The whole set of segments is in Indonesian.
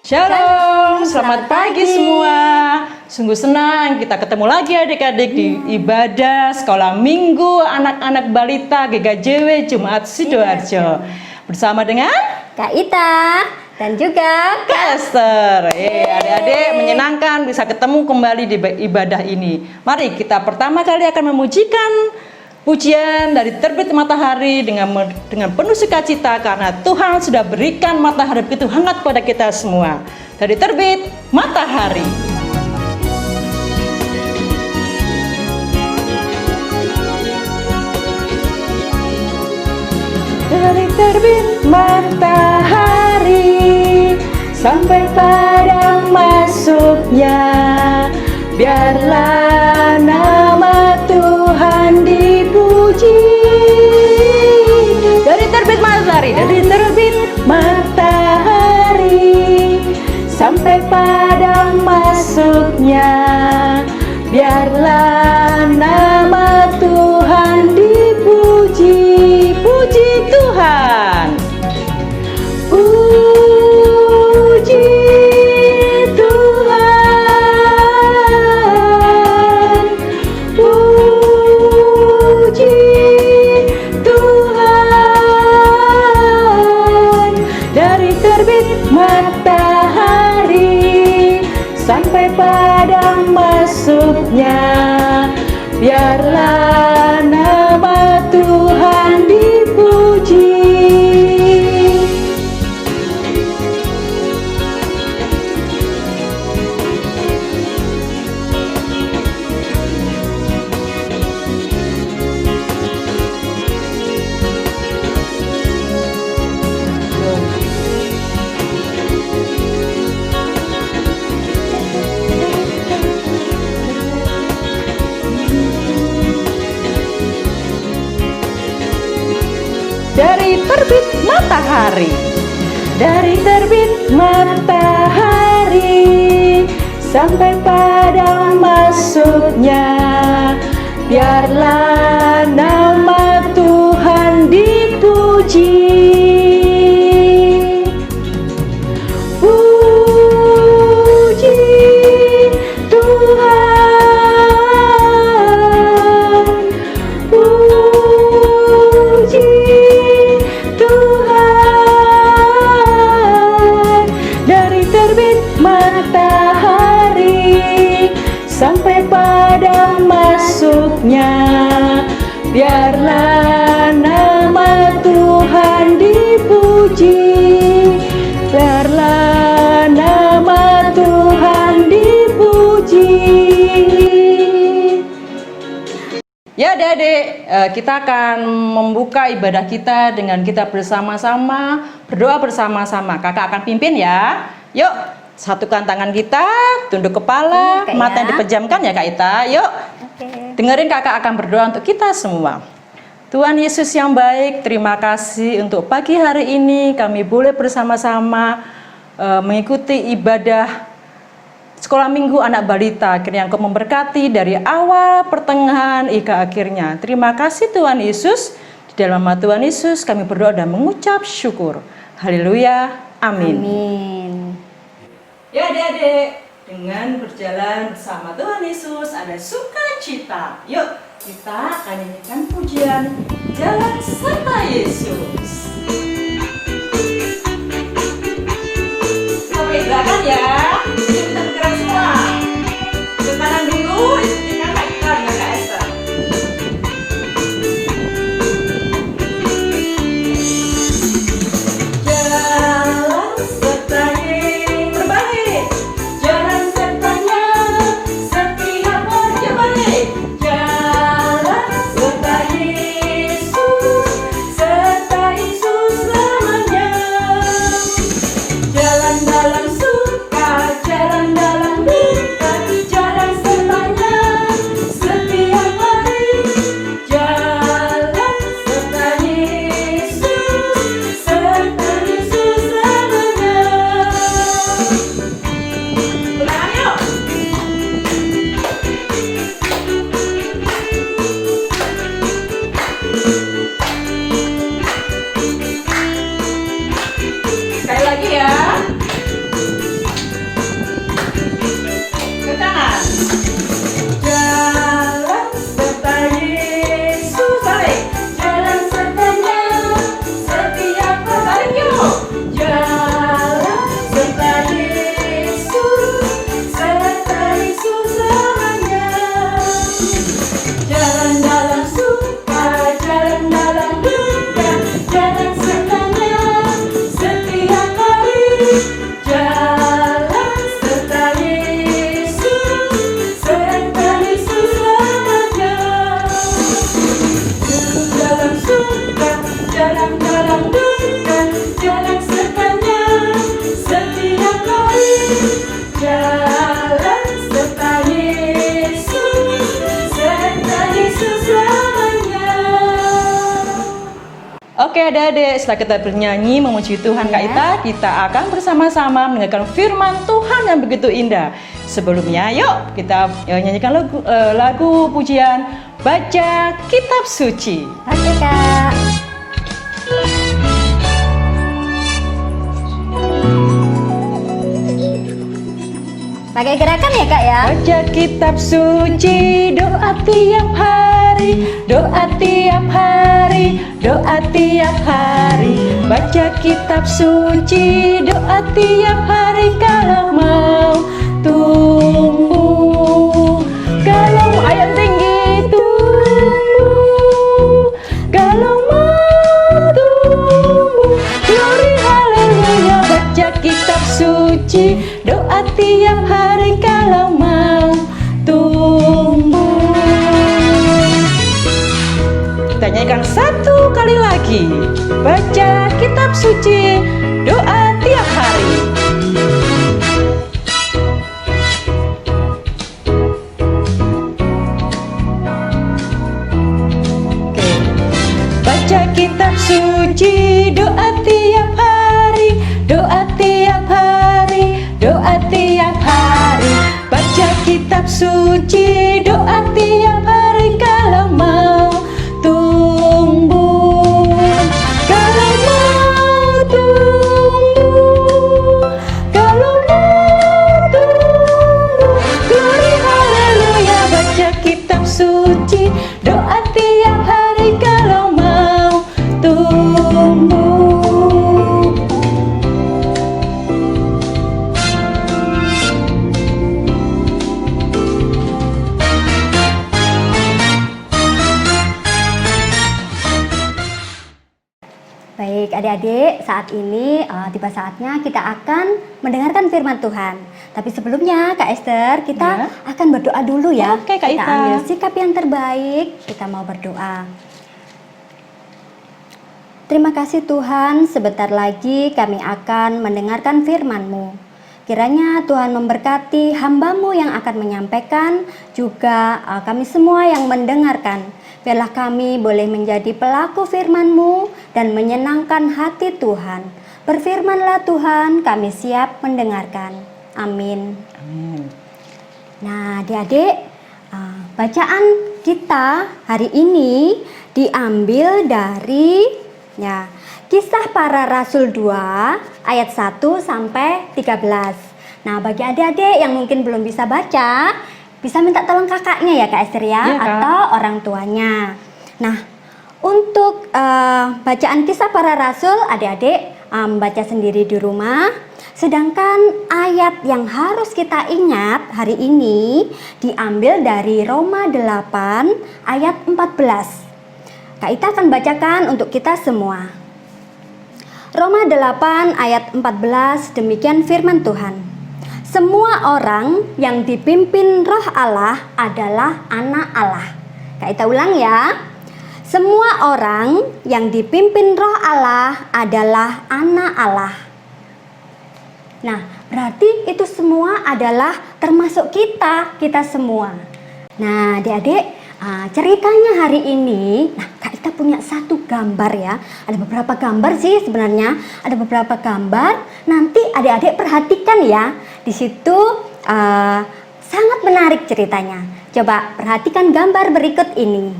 Shalom, selamat pagi semua. Sungguh senang kita ketemu lagi adik-adik di ibadah sekolah minggu anak-anak balita GKJW Jumat Sidoarjo. Bersama dengan Kak Ita dan juga Kak Esther. Adik-adik menyenangkan bisa ketemu kembali di ibadah ini. Mari kita pertama kali akan memujikan pujian dari terbit matahari dengan penuh sukacita karena Tuhan sudah berikan matahari begitu hangat pada kita semua. Dari terbit matahari. Dari terbit matahari sampai pada masuknya, biarlah nama Tuhan dipuji. Dari terbit matahari, sampai pada masuknya, biarlah nama Tuhan dipuji. Puji Tuhan. Puji Tuhan. Puji Tuhan. Dari terbit matahari sampai pada masuknya, biarlah nama Tuhan dipuji. Dari terbit matahari, dari terbit matahari sampai pada masuknya, biarlah nama Tuhan dipuji. Puji Tuhan. Puji Tuhan. Dari terbit matahari sampai pada masuknya, biarlah nama Tuhan dipuji. Biarlah nama Tuhan dipuji. Ya adik-adik, kita akan membuka ibadah kita dengan kita bersama-sama, berdoa bersama-sama. Kakak akan pimpin ya. Yuk, satukan tangan kita, tunduk kepala, mata yang dipejamkan ya Kak Ita. Yuk, dengerin kakak akan berdoa untuk kita semua. Tuhan Yesus yang baik, terima kasih untuk pagi hari ini kami boleh bersama-sama mengikuti ibadah Sekolah Minggu Anak Balita. Kiranya Engkau memberkati dari awal, pertengahan, hingga akhirnya. Terima kasih Tuhan Yesus. Di dalam nama Tuhan Yesus kami berdoa dan mengucap syukur. Haleluya. Amin. Amin. Ya adik-adik, dengan berjalan bersama Tuhan Yesus ada sukacita. Yuk kita akan nyanyikan pujian Jalan Serta Yesus. Sampai gerakan ya. Kita bergerak semua. Ke kanan dulu, ikuti kakak Ita dengan Kak Esther. Jalan sertanya berbalik, jalan sertanya setiap wajah balik. Jalan serta Yesus selamanya. Jalan dalam suka Oke adik-adik, setelah kita bernyanyi memuji Tuhan Kak Ya. Ita, kita akan bersama-sama mendengarkan firman Tuhan yang begitu indah. Sebelumnya yuk kita nyanyikan lagu pujian Baca Kitab Suci. Oke Kak. Pakai gerakan ya Kak ya. Baca kitab suci, doa tiap hari, doa tiap hari, doa tiap hari. Baca kitab suci, doa tiap hari kalau mau tumbuh. Kalau ayat tinggi tumbuh, kalau mau tumbuh. Glory haleluya, baca kitab suci, doa tiap hari kalau mau tumbuh. Kita nyanyikan satu kali lagi. Baca kitab suci, doa tiap hari. Oke. Baca kitab suci, doa tiap hari, doa tiap hari, doa tiap hari. Baca kitab suci, doa tiap hari kalau mau tumbuh. Kalau mau tumbuh, kalau mau tumbuh. Glory haleluya, baca kitab suci, doa tiap hari kalau mau tumbuh. Baik adik-adik, saat ini tiba saatnya kita akan mendengarkan firman Tuhan. Tapi sebelumnya Kak Esther, kita Ya. akan berdoa dulu ya. Oke, Kak Kita Ita. ambil sikap yang terbaik, kita mau berdoa. Terima kasih Tuhan, sebentar lagi kami akan mendengarkan firman-Mu. Kiranya Tuhan memberkati hamba-Mu yang akan menyampaikan, juga kami semua yang mendengarkan. Biarlah kami boleh menjadi pelaku firman-Mu dan menyenangkan hati Tuhan. Berfirmanlah Tuhan, kami siap mendengarkan. Amin. Amin. Nah, adik-adik, bacaan kita hari ini diambil dari Kisah Para Rasul 2 ayat 1 sampai 13. Nah, bagi adik-adik yang mungkin belum bisa baca, bisa minta tolong kakaknya ya Kak Esther ya, Iya, Kak. atau orang tuanya. Nah, untuk bacaan Kisah Para Rasul, adik-adik baca sendiri di rumah. Sedangkan ayat yang harus kita ingat hari ini diambil dari Roma 8 ayat 14. Kak Ita akan bacakan untuk kita semua. Roma 8 ayat 14, demikian firman Tuhan. Semua orang yang dipimpin Roh Allah adalah anak Allah. Kak Ita ulang ya. Semua orang yang dipimpin Roh Allah adalah anak Allah. Nah, berarti itu semua adalah termasuk kita semua. Nah, adik-adik, ceritanya hari ini, Kak Ita punya satu gambar ya. Ada beberapa gambar sih sebenarnya, ada beberapa gambar. Nanti adik-adik perhatikan ya. Di situ sangat menarik ceritanya. Coba perhatikan gambar berikut ini.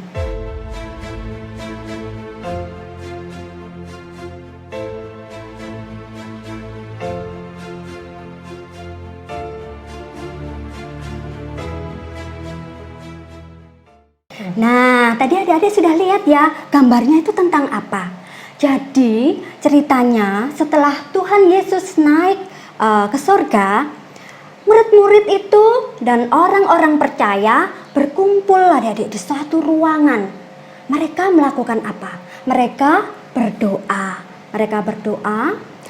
Nah, tadi adik-adik sudah lihat ya, gambarnya itu tentang apa? Jadi, ceritanya setelah Tuhan Yesus naik ke surga, murid-murid itu dan orang-orang percaya berkumpul adik-adik di suatu ruangan. Mereka melakukan apa? Mereka berdoa.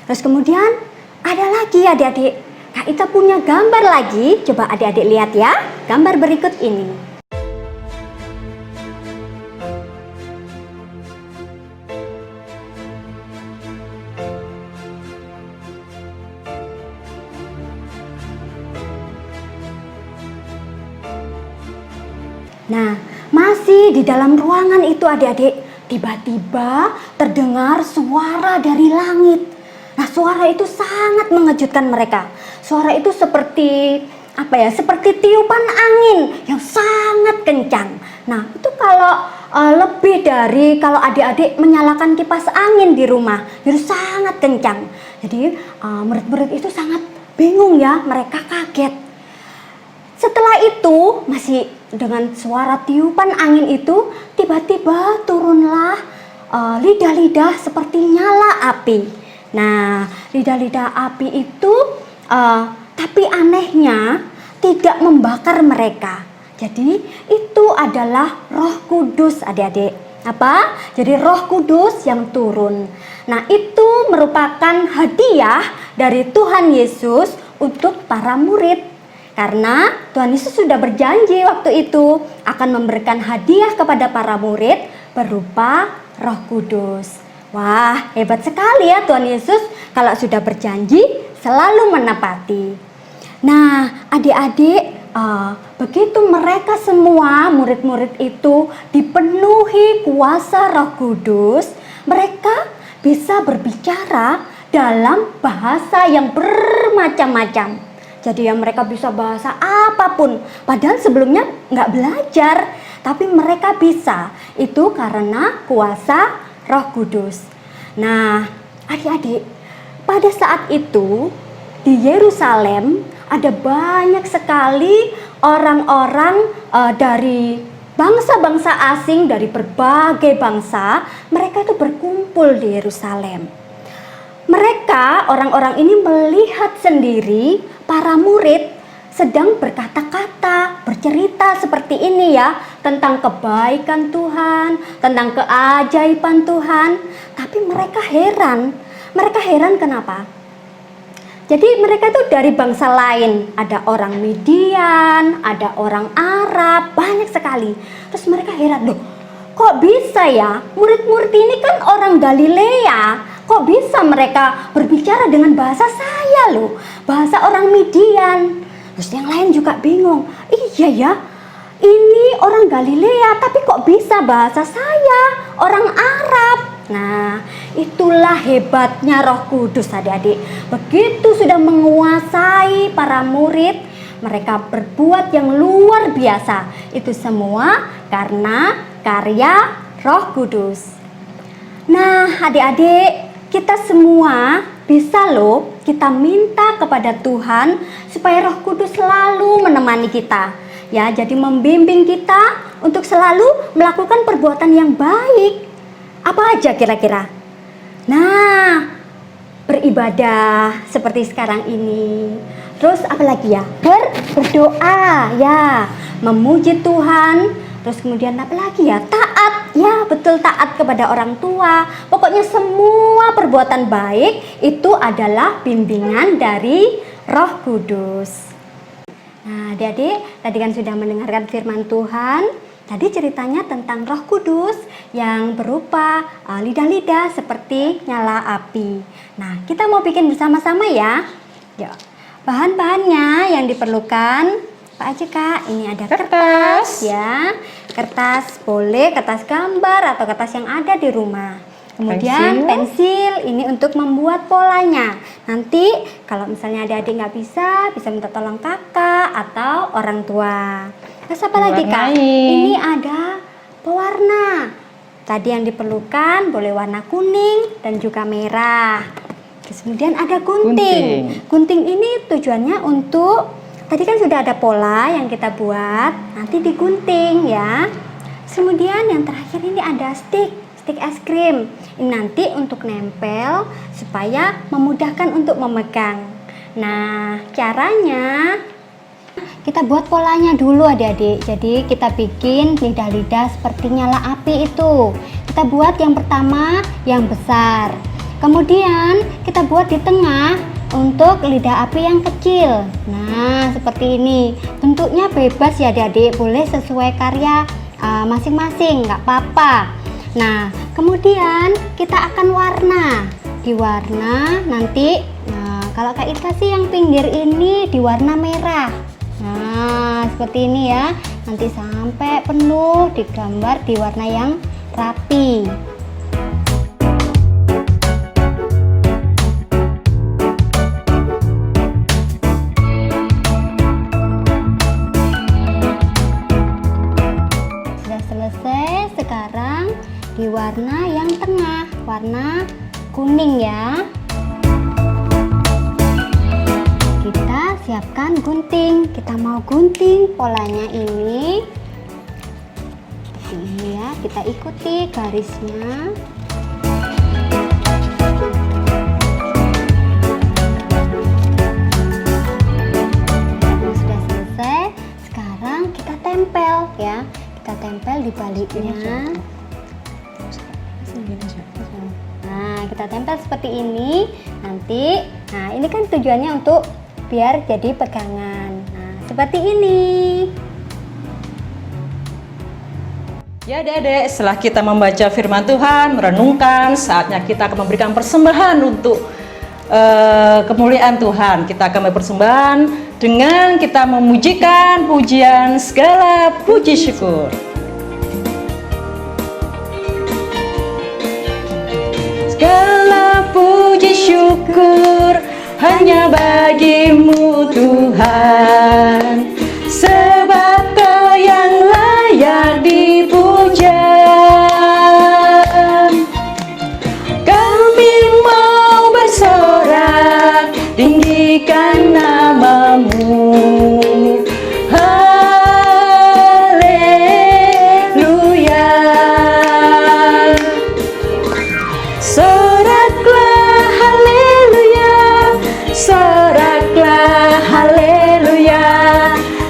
Terus kemudian ada lagi adik-adik. Kak Ita punya gambar lagi. Coba adik-adik lihat ya, gambar berikut ini. Nah, masih di dalam ruangan itu adik-adik, tiba-tiba terdengar suara dari langit. Nah, suara itu sangat mengejutkan mereka. Suara itu seperti seperti tiupan angin yang sangat kencang. Nah, itu kalau lebih dari kalau adik-adik menyalakan kipas angin di rumah, itu sangat kencang. Jadi murid-murid itu sangat bingung ya, mereka kaget. Setelah itu, masih dengan suara tiupan angin itu, tiba-tiba turunlah lidah-lidah seperti nyala api. Nah, lidah-lidah api itu tapi anehnya tidak membakar mereka. Jadi itu adalah Roh Kudus, adik-adik. Apa? Jadi Roh Kudus yang turun. Nah, itu merupakan hadiah dari Tuhan Yesus untuk para murid. Karena Tuhan Yesus sudah berjanji waktu itu akan memberikan hadiah kepada para murid berupa Roh Kudus. Wah, hebat sekali ya Tuhan Yesus, kalau sudah berjanji selalu menepati. Nah, adik-adik, begitu mereka semua murid-murid itu dipenuhi kuasa Roh Kudus, mereka bisa berbicara dalam bahasa yang bermacam-macam. Jadi ya mereka bisa bahasa apapun, padahal sebelumnya nggak belajar, tapi mereka bisa. Itu karena kuasa Roh Kudus. Nah, adik-adik, pada saat itu di Yerusalem ada banyak sekali orang-orang dari bangsa-bangsa asing, dari berbagai bangsa. Mereka itu berkumpul di Yerusalem. Mereka, orang-orang ini melihat sendiri para murid sedang berkata-kata, bercerita seperti ini ya, tentang kebaikan Tuhan, tentang keajaiban Tuhan. Tapi mereka heran. Mereka heran kenapa? Jadi mereka itu dari bangsa lain, ada orang Midian, ada orang Arab, banyak sekali. Terus mereka heran, loh, kok bisa ya murid-murid ini kan orang Galilea, kok bisa mereka berbicara dengan bahasa saya loh, bahasa orang Midian. Terus yang lain juga bingung, iya ya, ini orang Galilea tapi kok bisa bahasa saya, orang Arab. Nah, itulah hebatnya Roh Kudus, adik-adik. Begitu sudah menguasai para murid, mereka berbuat yang luar biasa. Itu semua karena karya Roh Kudus. Nah, adik-adik, kita semua bisa loh kita minta kepada Tuhan supaya Roh Kudus selalu menemani kita. Ya, jadi membimbing kita untuk selalu melakukan perbuatan yang baik. Apa aja kira-kira? Nah, beribadah seperti sekarang ini. Terus apa lagi ya? Berdoa ya, memuji Tuhan. Terus kemudian apa lagi ya? Taat, ya betul, taat kepada orang tua. Pokoknya semua perbuatan baik itu adalah bimbingan dari Roh Kudus. Nah, adik-adik tadi kan sudah mendengarkan firman Tuhan. Tadi ceritanya tentang Roh Kudus yang berupa lidah-lidah seperti nyala api. Nah, kita mau bikin bersama-sama ya. Yuk. Bahan-bahannya yang diperlukan apa aja Kak? Ini ada kertas ya. Kertas boleh kertas gambar atau kertas yang ada di rumah. Kemudian pensil ini untuk membuat polanya. Nanti kalau misalnya adik-adik nggak bisa minta tolong kakak atau orang tua. Terus apa lagi Kak? Ini ada pewarna. Tadi yang diperlukan boleh warna kuning dan juga merah. Terus kemudian ada gunting. Gunting ini tujuannya untuk, tadi kan sudah ada pola yang kita buat, nanti digunting ya. Kemudian yang terakhir ini ada stick es krim. Ini nanti untuk nempel supaya memudahkan untuk memegang. Nah, caranya kita buat polanya dulu adik-adik. Jadi kita bikin lidah-lidah seperti nyala api itu. Kita buat yang pertama yang besar. Kemudian kita buat di tengah untuk lidah api yang kecil. Nah, seperti ini. Bentuknya bebas ya adik-adik, boleh sesuai karya masing-masing, nggak apa-apa. Nah, kemudian kita akan warna. Diwarna nanti, kalau Kak Ita sih yang pinggir ini diwarna merah. Nah, seperti ini ya. Nanti sampai penuh digambar di warna yang rapi. Sudah selesai, sekarang di warna yang tengah, warna kuning ya. Kita siapkan gunting. Kita mau gunting polanya ini. Seperti ini ya, kita ikuti garisnya. Sudah selesai, sekarang kita tempel ya. Kita tempel di baliknya. Nah, kita tempel seperti ini. Nanti, nah ini kan tujuannya untuk biar jadi pegangan. Nah, seperti ini. Ya adik-adik, setelah kita membaca firman Tuhan, merenungkan, saatnya kita akan memberikan persembahan untuk kemuliaan Tuhan. Kita akan berpersembahan dengan kita memujikan pujian segala puji syukur. Segala puji syukur hanya bagimu Tuhan, sebab Kau yang layak dipuja. Kami mau bersorak, tinggikan namamu. Haleluya. Soraklah haleluya, soraklah haleluya,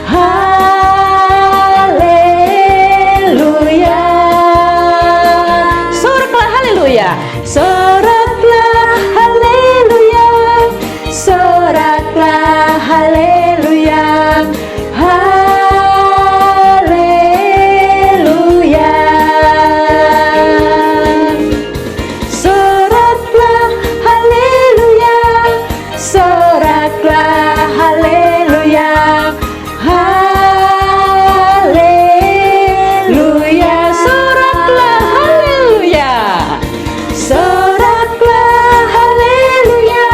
haleluya. Soraklah haleluya, soraklah haleluya, soraklah haleluya, haleluya. Soraklah haleluya, soraklah haleluya, haleluya. Soraklah haleluya, soraklah haleluya,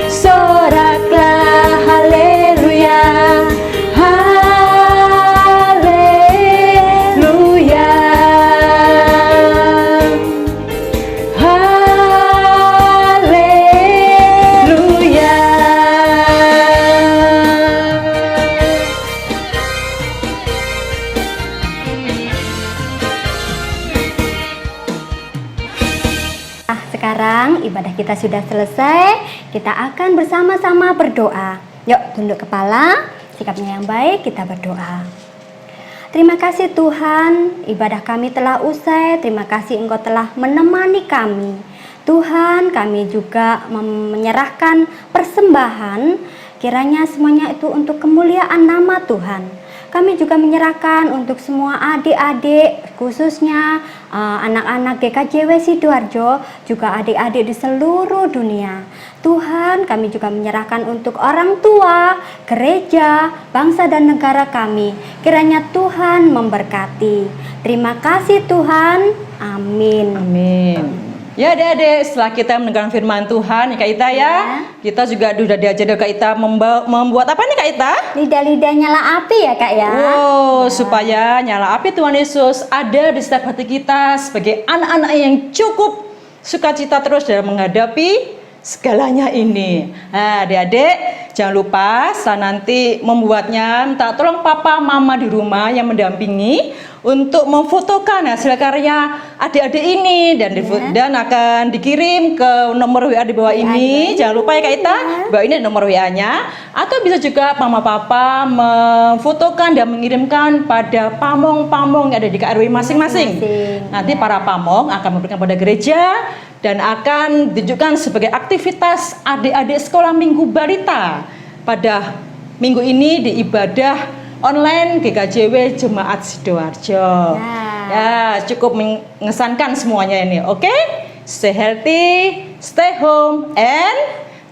soraklah haleluya, haleluya. Haleluya. Nah, sekarang ibadah kita sudah selesai. Kita akan bersama-sama berdoa. Yuk, tunduk kepala, sikapnya yang baik, kita berdoa. Terima kasih Tuhan, ibadah kami telah usai. Terima kasih Engkau telah menemani kami. Tuhan, kami juga menyerahkan persembahan. Kiranya semuanya itu untuk kemuliaan nama Tuhan. Kami juga menyerahkan untuk semua adik-adik, khususnya anak-anak GKJW Sidoarjo, juga adik-adik di seluruh dunia. Tuhan, kami juga menyerahkan untuk orang tua, gereja, bangsa dan negara kami. Kiranya Tuhan memberkati. Terima kasih Tuhan. Amin. Amin. Ya adik-adik, setelah kita mendengarkan firman Tuhan ya Kak Ita ya, kita juga sudah diajar Kak Ita membuat apa nih Kak Ita? Lidah-lidah nyala api ya Kak ya. Wow, supaya nyala api Tuhan Yesus ada di setiap hati kita sebagai anak-anak yang cukup sukacita terus dalam menghadapi segalanya ini. Nah adik-adik, jangan lupa setelah nanti membuatnya, minta tolong papa mama di rumah yang mendampingi untuk memfotokan hasil karya adik-adik ini dan akan dikirim ke nomor WA di bawah ini. Jangan lupa ya Kak Ita, bawah ini nomor WA-nya. Atau bisa juga mama papa memfotokan dan mengirimkan pada pamong-pamong yang ada di KRW masing-masing. Nanti para pamong akan memberikan pada gereja dan akan ditunjukkan sebagai aktivitas adik-adik sekolah minggu balita pada minggu ini di ibadah online GKJW Jemaat Sidoarjo. Ya, cukup mengesankan semuanya ini. Oke? Stay healthy, stay home, and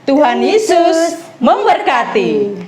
Tuhan Yesus memberkati.